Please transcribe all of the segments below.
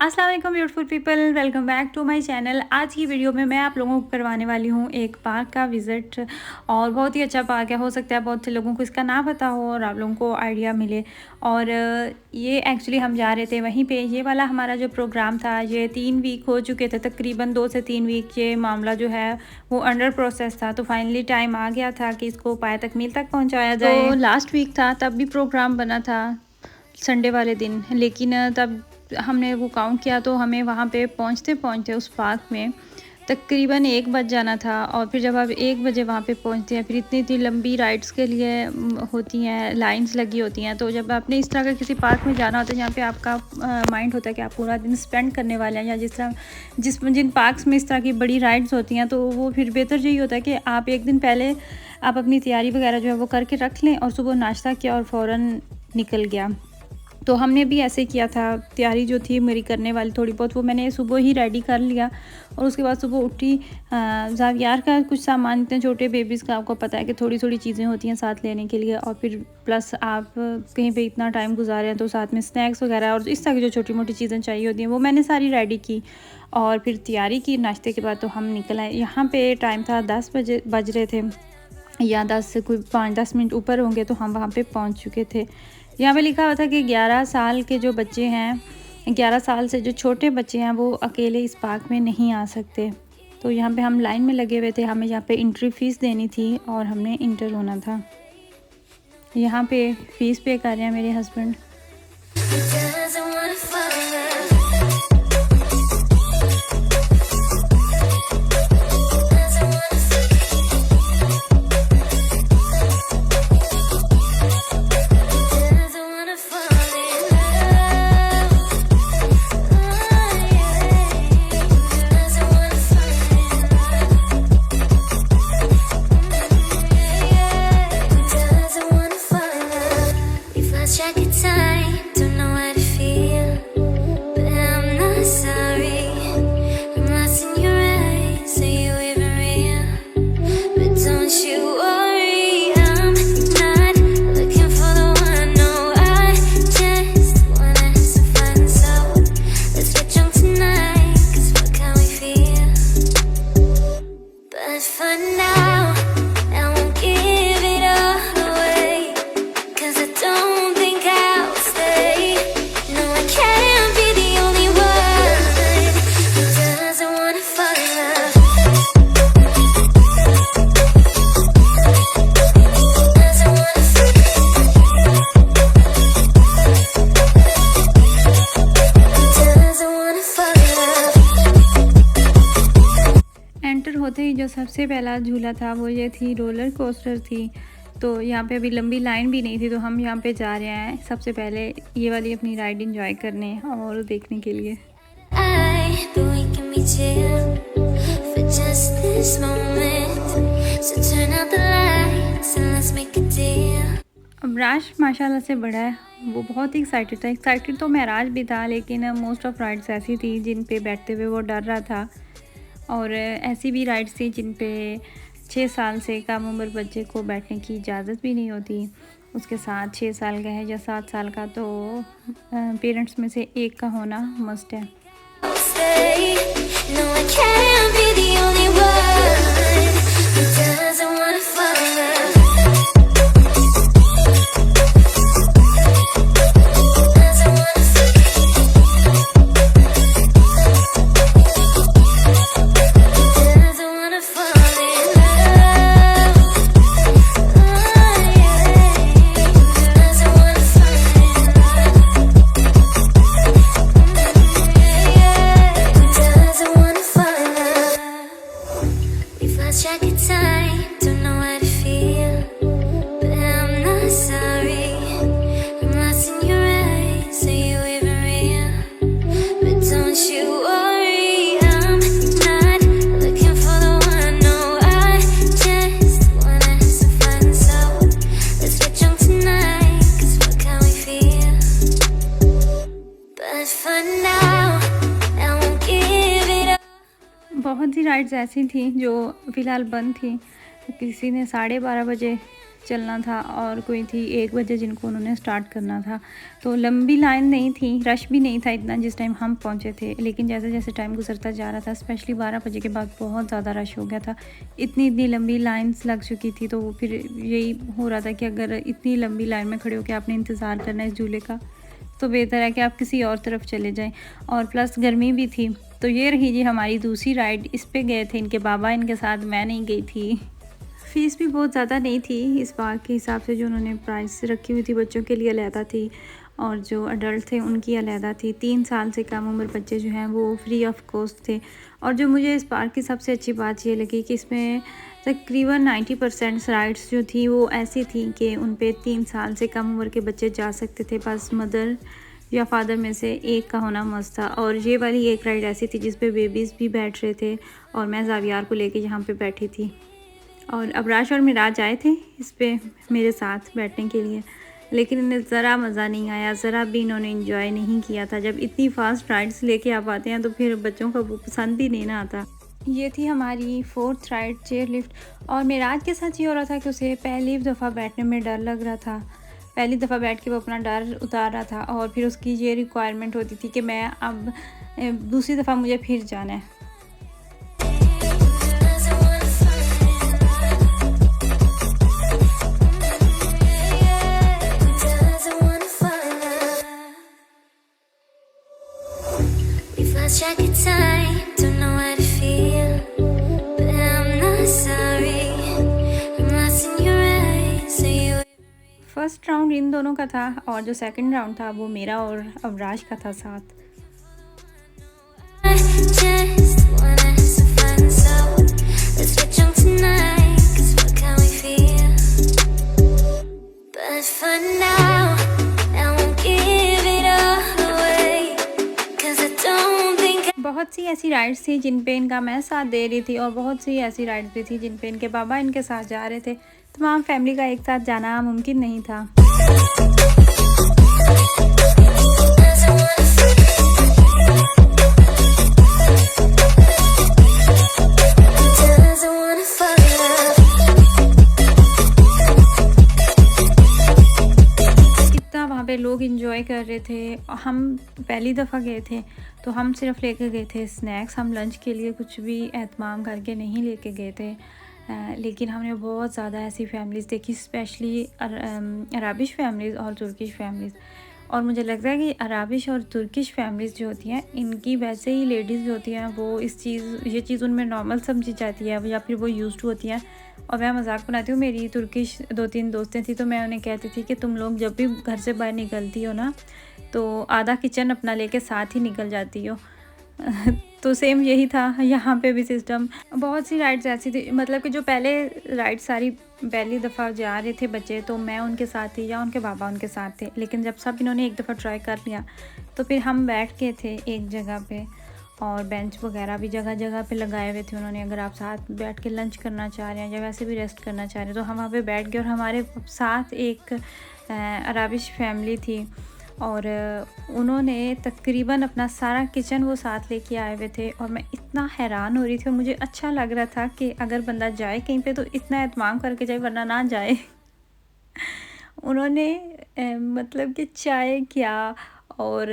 अस्सलाम वालेकुम beautiful people, welcome back to my channel. आज की वीडियो में मैं आप लोगों को करवाने वाली हूँ एक पार्क का विज़िट। और बहुत ही अच्छा पार्क है, हो सकता है बहुत से लोगों को इसका ना पता हो और आप लोगों को आइडिया मिले। और ये एक्चुअली हम जा रहे थे वहीं पे। ये वाला हमारा जो प्रोग्राम था ये 3 वीक हो चुके थे, तकरीबन 2 से 3 वीक ये मामला जो है वो अंडर प्रोसेस था। तो फाइनली टाइम आ गया था कि इसको पाए तकमील तक पहुँचाया जाए। तो लास्ट वीक था, तब भी प्रोग्राम बना था संडे वाले दिन, लेकिन तब हमने वो काउंट किया तो हमें वहाँ पे पहुँचते पहुँचते उस पार्क में तकरीबन 1 बज जाना था। और फिर जब आप 1 बजे वहाँ पे पहुँचते हैं, फिर इतनी लंबी राइड्स के लिए होती हैं, लाइंस लगी होती हैं। तो जब आपने इस तरह का किसी पार्क में जाना होता है जहाँ पे आपका माइंड होता है कि आप पूरा दिन स्पेंड करने वाले हैं, या जिन पार्क्स में इस तरह की बड़ी राइड्स होती हैं, तो वो फिर बेहतर यही होता है कि आप एक दिन पहले आप अपनी तैयारी वगैरह जो है वो करके रख लें और सुबह नाश्ता किया और फ़ौरन निकल गया। तो हमने भी ऐसे किया था। तैयारी जो थी मेरी करने वाली थोड़ी बहुत वो मैंने सुबह ही रेडी कर लिया। और उसके बाद सुबह उठी, ज़ावियार का कुछ सामान, इतने छोटे बेबीज़ का आपको पता है कि थोड़ी थोड़ी चीज़ें होती हैं साथ लेने के लिए। और फिर प्लस आप कहीं पे इतना टाइम गुजारे हैं तो साथ में स्नैक्स वगैरह और इस तरह की जो छोटी मोटी चीज़ें चाहिए होती हैं वो मैंने सारी रेडी की। और फिर तैयारी की नाश्ते के बाद तो हम निकल आए। यहाँ पर टाइम था 10 बज रहे थे, या 10 से कोई 5-10 मिनट ऊपर होंगे तो हम वहाँ पे पहुँच चुके थे। यहाँ पे लिखा हुआ था कि 11 साल के जो बच्चे हैं, 11 साल से जो छोटे बच्चे हैं वो अकेले इस पार्क में नहीं आ सकते। तो यहाँ पे हम लाइन में लगे हुए थे, हमें यहाँ पे एंट्री फ़ीस देनी थी और हमने इंटर होना था। यहाँ पे फ़ीस पे कर रहे हैं मेरे हस्बैंड। होते ही जो सबसे पहला झूला था वो ये थी, रोलर कोस्टर थी। तो यहाँ पे अभी लंबी लाइन भी नहीं थी, तो हम यहाँ पे जा रहे हैं सबसे पहले ये वाली अपनी राइड एंजॉय करने और देखने के लिए। अब राश माशाल्लाह से बड़ा है, वो बहुत ही एक्साइटेड था। एक्साइटेड तो महराज भी था, लेकिन मोस्ट ऑफ राइड्स ऐसी थी जिन पे बैठते हुए वो डर रहा था। और ऐसी भी राइड्स थी जिन पे 6 साल से कम उम्र बच्चे को बैठने की इजाज़त भी नहीं होती। उसके साथ 6 साल का है या 7 साल का, तो पेरेंट्स में से एक का होना मस्ट है। बहुत सी राइड्स ऐसी थी जो फ़िलहाल बंद थी। किसी ने 12:30 बजे चलना था और कोई थी 1 बजे जिनको उन्होंने स्टार्ट करना था। तो लंबी लाइन नहीं थी, रश भी नहीं था इतना जिस टाइम हम पहुँचे थे। लेकिन जैसे-जैसे टाइम गुज़रता जा रहा था, स्पेशली 12 बजे के बाद बहुत ज़्यादा रश हो गया था। इतनी लंबी लाइन्स लग चुकी थी, तो फिर यही हो रहा था कि अगर इतनी लंबी लाइन में खड़े होके आपने इंतज़ार करना है इस झूले का, तो बेहतर है कि आप किसी और तरफ चले जाएँ। और प्लस गर्मी भी थी। तो ये रही जी हमारी दूसरी राइड। इस पे गए थे इनके बाबा इनके साथ, मैं नहीं गई थी। फ़ीस भी बहुत ज़्यादा नहीं थी इस बार के हिसाब से, जो उन्होंने प्राइस रखी हुई थी बच्चों के लिए अलहदा थी और जो अडल्ट थे उनकी अलहदा थी। 3 साल से कम उम्र बच्चे जो हैं वो फ्री ऑफ कॉस्ट थे। और जो मुझे इस पार्क की सबसे अच्छी बात ये लगी कि इसमें तकरीबन 90% राइड्स जो थी वो ऐसी थी कि उन पे 3 साल से कम उम्र के बच्चे जा सकते थे, बस मदर या फादर में से एक का होना मस्त था। और ये वाली एक राइड ऐसी थी जिस पे बेबीज़ भी बैठ रहे थे और मैं ज़ावियार को लेके यहाँ पे बैठी थी। और अबराश और मिराज आए थे इस पे मेरे साथ बैठने के लिए, लेकिन इन्हें ज़रा मज़ा नहीं आया, ज़रा भी इन्होंने एंजॉय नहीं किया था। जब इतनी फास्ट राइड्स लेके आप आते हैं तो फिर बच्चों को वो पसंद ही नहीं ना आता। ये थी हमारी 4th राइड, चेयर लिफ्ट। और मिराज के साथ ये हो रहा था कि उसे पहली दफ़ा बैठने में डर लग रहा था। पहली दफ़ा बैठ के वो अपना डर उतार रहा था और फिर उसकी ये रिक्वायरमेंट होती थी कि मैं अब दूसरी दफ़ा मुझे फिर जाना है। We've lost track of time, don't know how to feel, but I'm not sorry. I'm lost in your eyes, so you first round in दोनों का था और जो सेकंड राउंड था वो मेरा और अबराश का था साथ। just want us to find so let's get drunk tonight, 'cause what can we feel? But for now, I won't give it all away, 'cause I don't think बहुत सी ऐसी राइड्स थी जिन पे इनका मैं साथ दे रही थी और बहुत सी ऐसी राइड्स भी थी जिन पे इनके बाबा इनके साथ जा रहे थे। तमाम फैमिली का एक साथ जाना मुमकिन नहीं था। doesn't wanna fall in love. इतना वहाँ पे लोग इंजॉय कर रहे थे। हम पहली दफ़ा गए थे तो हम सिर्फ लेके गए थे स्नैक्स। हम लंच के लिए कुछ भी एहतमाम करके नहीं लेके गए थे। लेकिन हमने बहुत ज़्यादा ऐसी फैमिलीज़ देखी, स्पेशली अरबिश फैमिलीज़ और तुर्किश फैमिलीज़। और मुझे लगता है कि अरबिश और तुर्किश फैमिलीज़ जो होती हैं इनकी वैसे ही लेडीज़ जो होती हैं वो ये चीज़ उनमें नॉर्मल समझी जाती है या फिर वो यूज्ड होती हैं। और मैं मजाक बनाती हूँ, मेरी तुर्किश 2-3 दोस्तें थी तो मैं उन्हें कहती थी कि तुम लोग जब भी घर से बाहर निकलती हो ना तो आधा किचन अपना लेके साथ ही निकल जाती हो। तो सेम यही था यहाँ पे भी सिस्टम। बहुत सी राइड्स ऐसी थी, मतलब कि जो पहले राइड सारी पहली दफ़ा जा रहे थे बच्चे तो मैं उनके साथ थी या उनके बाबा उनके साथ थे। लेकिन जब सब इन्होंने एक दफ़ा ट्राई कर लिया तो फिर हम बैठ के थे एक जगह पे और बेंच वगैरह भी जगह जगह पे लगाए हुए थे उन्होंने। अगर आप साथ बैठ के लंच करना चाह रहे हैं या वैसे भी रेस्ट करना चाह रहे हैं तो हम वहाँ पे बैठ गए। और हमारे साथ एक अरबिश फैमिली थी और उन्होंने तकरीबन अपना सारा किचन वो साथ लेके आए हुए थे। और मैं इतना हैरान हो रही थी और मुझे अच्छा लग रहा था कि अगर बंदा जाए कहीं पे तो इतना एहतमाम करके जाए वरना ना जाए। उन्होंने मतलब कि चाय क्या और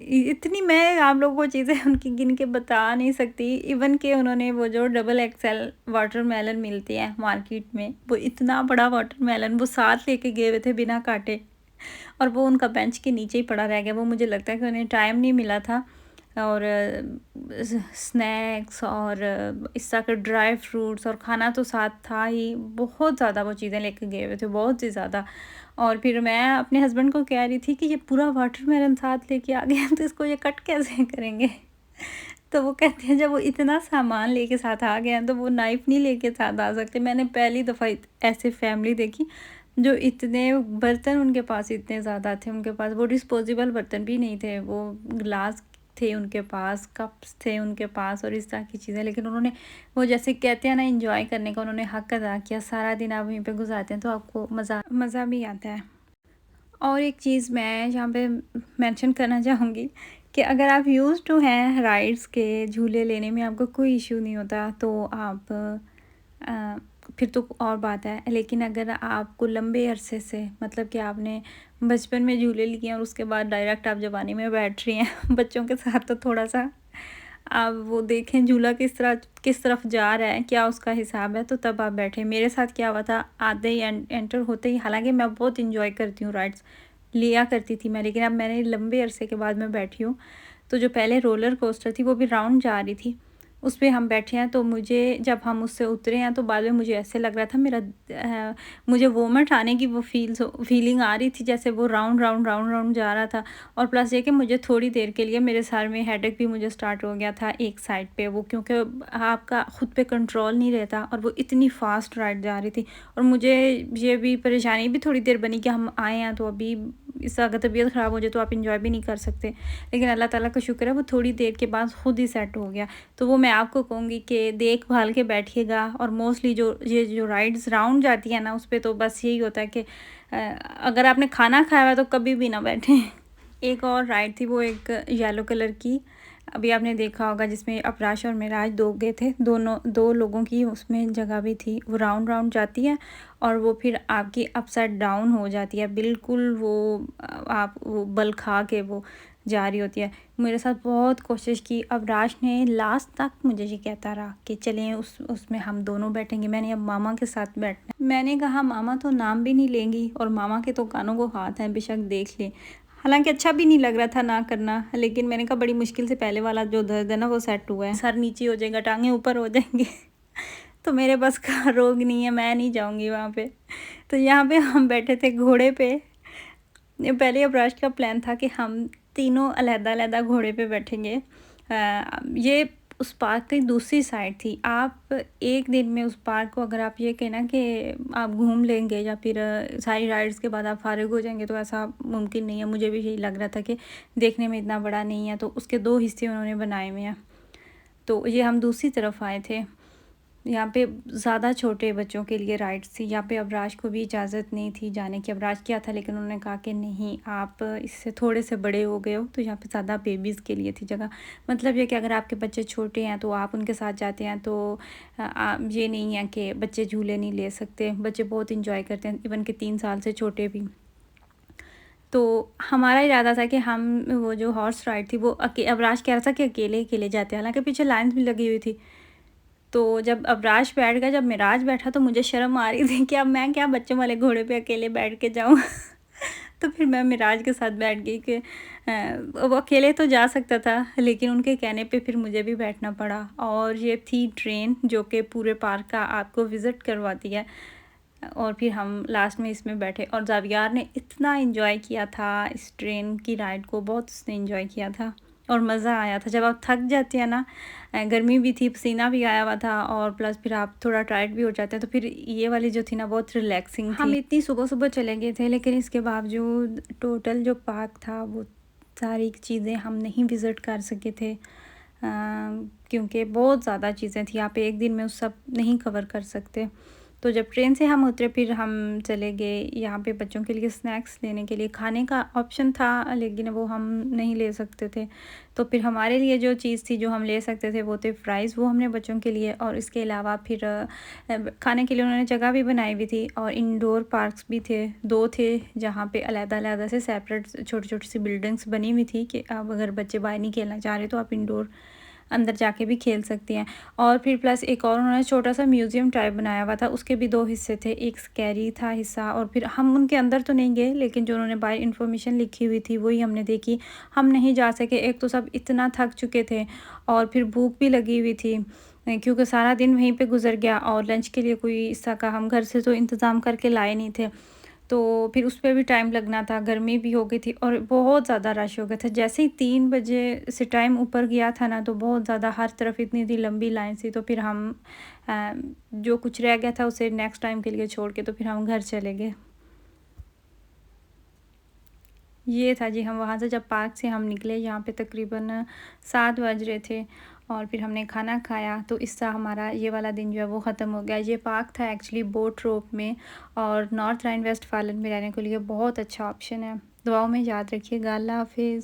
इतनी, मैं आप लोगों को चीज़ें उनकी गिन के बता नहीं सकती। इवन कि उन्होंने वो जो डबल एक्सेल वाटरमेलन मिलती है मार्केट में, वो इतना बड़ा वाटरमेलन वो साथ लेके गए हुए थे बिना काटे और वो उनका बेंच के नीचे ही पड़ा रह गया। वो मुझे लगता है कि उन्हें टाइम नहीं मिला था। और स्नैक्स और इस तरह के ड्राई फ्रूट्स और खाना तो साथ था ही। बहुत ज़्यादा वो चीज़ें लेके गए हुए थे, बहुत ही ज़्यादा। और फिर मैं अपने हस्बैंड को कह रही थी कि ये पूरा वाटरमेलन साथ लेके आ गया तो इसको ये कट कैसे करेंगे। तो वो कहते हैं जब वो इतना सामान लेके साथ आ गए हैं तो वो नाइफ़ नहीं लेके साथ आ सकते। मैंने पहली दफ़ा ऐसे फैमिली देखी जो इतने बर्तन उनके पास इतने ज़्यादा थे। उनके पास वो डिस्पोजेबल बर्तन भी नहीं थे, वो ग्लास थे उनके पास, कप्स थे उनके पास और इस तरह की चीज़ें। लेकिन उन्होंने वो जैसे कहते हैं ना एंजॉय करने का, उन्होंने हक़ अदा किया। सारा दिन आप वहीं पे गुजारते हैं तो आपको मज़ा भी आता है। और एक चीज़ मैं यहाँ पे मेंशन करना चाहूँगी कि अगर आप यूज़्ड टू हैं राइड्स के झूले लेने में, आपको कोई इशू नहीं होता तो आप फिर तो और बात है। लेकिन अगर आपको लंबे अरसे से मतलब कि आपने बचपन में झूले लिए हैं और उसके बाद डायरेक्ट आप जवानी में बैठ रही हैं बच्चों के साथ, तो थोड़ा-सा आप वो देखें झूला किस तरफ जा रहा है, क्या उसका हिसाब है, तो तब आप बैठें। मेरे साथ क्या हुआ था, आते ही एंटर होते ही, हालाँकि मैं बहुत एन्जॉय करती हूँ राइड्स, लिया करती थी मैं, लेकिन अब मैंने लंबे अरसे के बाद मैं बैठी हूँ। तो जो पहले रोलर कोस्टर थी वो भी राउंड जा रही थी, उस पे हम बैठे हैं, तो मुझे जब हम उससे उतरे हैं तो बाद में मुझे ऐसे लग रहा था मुझे वोमिट आने की वो फीलिंग आ रही थी, जैसे वो राउंड जा रहा था। और प्लस ये कि मुझे थोड़ी देर के लिए मेरे सर में हेडेक भी मुझे स्टार्ट हो गया था एक साइड पे, वो क्योंकि आपका खुद पे कंट्रोल नहीं रहता और वो इतनी फास्ट राइड जा रही थी। और मुझे ये भी परेशानी भी थोड़ी देर बनी कि हम आए हैं तो अभी इससे अगर तबीयत ख़राब हो जाए तो आप इंजॉय भी नहीं कर सकते, लेकिन अल्लाह ताला का शुक्र है वो थोड़ी देर के बाद खुद ही सेट हो गया। तो वो मैं आपको कहूँगी कि देखभाल के बैठिएगा। और मोस्टली जो राइड्स राउंड जाती है ना, उस पे तो बस यही होता है कि अगर आपने खाना खाया हुआ तो कभी भी ना बैठें। एक और राइड थी, वो एक येलो कलर की, अभी आपने देखा होगा, जिसमें अपराश और मेराज दो गए थे, दो लोगों की उसमें जगह भी थी। वो राउंड जाती है और वो फिर आपकी अपसाइड डाउन हो जाती है बिल्कुल, वो आप वो बल खा के वो जा रही होती है। मेरे साथ बहुत कोशिश की, अबराश ने लास्ट तक मुझे ये कहता रहा कि चलें उसमें हम दोनों बैठेंगे, मैंने अब मामा के साथ बैठना है। मैंने कहा मामा तो नाम भी नहीं लेंगी और मामा के तो कानों को हाथ हैं, बेशक देख लें। हालांकि अच्छा भी नहीं लग रहा था ना करना, लेकिन मैंने कहा बड़ी मुश्किल से पहले वाला जो दर्द है ना वो सेट हुआ है, सर नीचे हो जाएगा, टांगें ऊपर हो जाएंगे तो मेरे बस का रोग नहीं है, मैं नहीं जाऊंगी वहाँ पे। तो यहाँ पे हम बैठे थे घोड़े पे। पहले अबराश का प्लान था कि हम तीनों अलग-अलग घोड़े पे बैठेंगे। ये उस पार्क की दूसरी साइड थी। आप एक दिन में उस पार्क को अगर आप ये कहना कि आप घूम लेंगे या फिर सारी राइड्स के बाद आप फारिग हो जाएंगे, तो ऐसा मुमकिन नहीं है। मुझे भी यही लग रहा था कि देखने में इतना बड़ा नहीं है, तो उसके 2 हिस्से उन्होंने बनाए हुए हैं। तो ये हम दूसरी तरफ आए थे। यहाँ पे ज़्यादा छोटे बच्चों के लिए राइड्स थी। यहाँ पे अबराश को भी इजाज़त नहीं थी जाने की। अबराश किया था, लेकिन उन्होंने कहा कि नहीं, आप इससे थोड़े से बड़े हो गए हो, तो यहाँ पे ज़्यादा बेबीज़ के लिए थी जगह। मतलब ये कि अगर आपके बच्चे छोटे हैं तो आप उनके साथ जाते हैं, तो ये नहीं है कि बच्चे झूले नहीं ले सकते। बच्चे बहुत इंजॉय करते हैं, इवन कि 3 साल से छोटे भी। तो हमारा इरादा था कि हम वो जो हॉर्स राइड थी वो अबराश कह रहा था कि अकेले जाते हैं, हालांकि पीछे लाइन्स भी लगी हुई थी। तो जब अबराश बैठ गया, जब मिराज बैठा, तो मुझे शर्म आ रही थी कि अब मैं क्या बच्चों वाले घोड़े पे अकेले बैठ के जाऊँ तो फिर मैं मिराज के साथ बैठ गई कि वो अकेले तो जा सकता था, लेकिन उनके कहने पे फिर मुझे भी बैठना पड़ा। और ये थी ट्रेन जो कि पूरे पार्क का आपको विज़िट करवाती है। और फिर हम लास्ट में इसमें बैठे और जावियार ने इतना एंजॉय किया था इस ट्रेन की राइड को, बहुत उसने एंजॉय किया था और मज़ा आया था। जब आप थक जाते हैं ना, गर्मी भी थी, पसीना भी आया हुआ था, और प्लस फिर आप थोड़ा टायर्ड भी हो जाते हैं, तो फिर ये वाली जो थी ना बहुत रिलैक्सिंग थी। हम इतनी सुबह चले गए थे, लेकिन इसके बावजूद टोटल जो पार्क था वो सारी चीज़ें हम नहीं विज़िट कर सके थे, क्योंकि बहुत ज़्यादा चीज़ें थी। आप एक दिन में उस सब नहीं कवर कर सकते। तो जब ट्रेन से हम उतरे, फिर हम चले गए यहाँ पे बच्चों के लिए स्नैक्स लेने के लिए। खाने का ऑप्शन था, लेकिन वो हम नहीं ले सकते थे। तो फिर हमारे लिए जो चीज़ थी जो हम ले सकते थे वो थे फ्राइज़, वो हमने बच्चों के लिए। और इसके अलावा फिर खाने के लिए उन्होंने जगह भी बनाई हुई थी, और इंडोर पार्क्स भी थे, 2 थे, जहाँ पे अलग-अलग से सेपरेट छोटी-छोटी सी बिल्डिंग्स बनी हुई थी कि अब अगर बच्चे बाहर नहीं खेलना चाह रहे तो आप इंडोर अंदर जाके भी खेल सकती हैं। और फिर प्लस एक और उन्होंने छोटा सा म्यूज़ियम टाइप बनाया हुआ था, उसके भी 2 हिस्से थे, एक स्कैरी था हिस्सा। और फिर हम उनके अंदर तो नहीं गए, लेकिन जो उन्होंने बाहर इन्फॉर्मेशन लिखी हुई थी वही हमने देखी। हम नहीं जा सके, एक तो सब इतना थक चुके थे और फिर भूख भी लगी हुई थी, क्योंकि सारा दिन वहीं पे गुजर गया, और लंच के लिए कोई हिस्सा का हम घर से तो इंतज़ाम करके लाए नहीं थे, तो फिर उस पे भी टाइम लगना था। गर्मी भी हो गई थी और बहुत ज़्यादा रश हो गया था। जैसे ही 3 बजे से टाइम ऊपर गया था ना, तो बहुत ज़्यादा हर तरफ इतनी लंबी लाइन थी। तो फिर हम जो कुछ रह गया था उसे नेक्स्ट टाइम के लिए छोड़ के तो फिर हम घर चले गए। ये था जी, हम वहाँ से जब पार्क से हम निकले, यहाँ पे तकरीबन 7 बज रहे थे, और फिर हमने खाना खाया, तो इससे हमारा ये वाला दिन जो है वो ख़त्म हो गया। ये पार्क था एक्चुअली बोट रोप में, और नॉर्थ राइन वेस्टफालन में रहने के लिए बहुत अच्छा ऑप्शन है। दुआओं में याद रखिएगा। अल्लाह हाफिज़।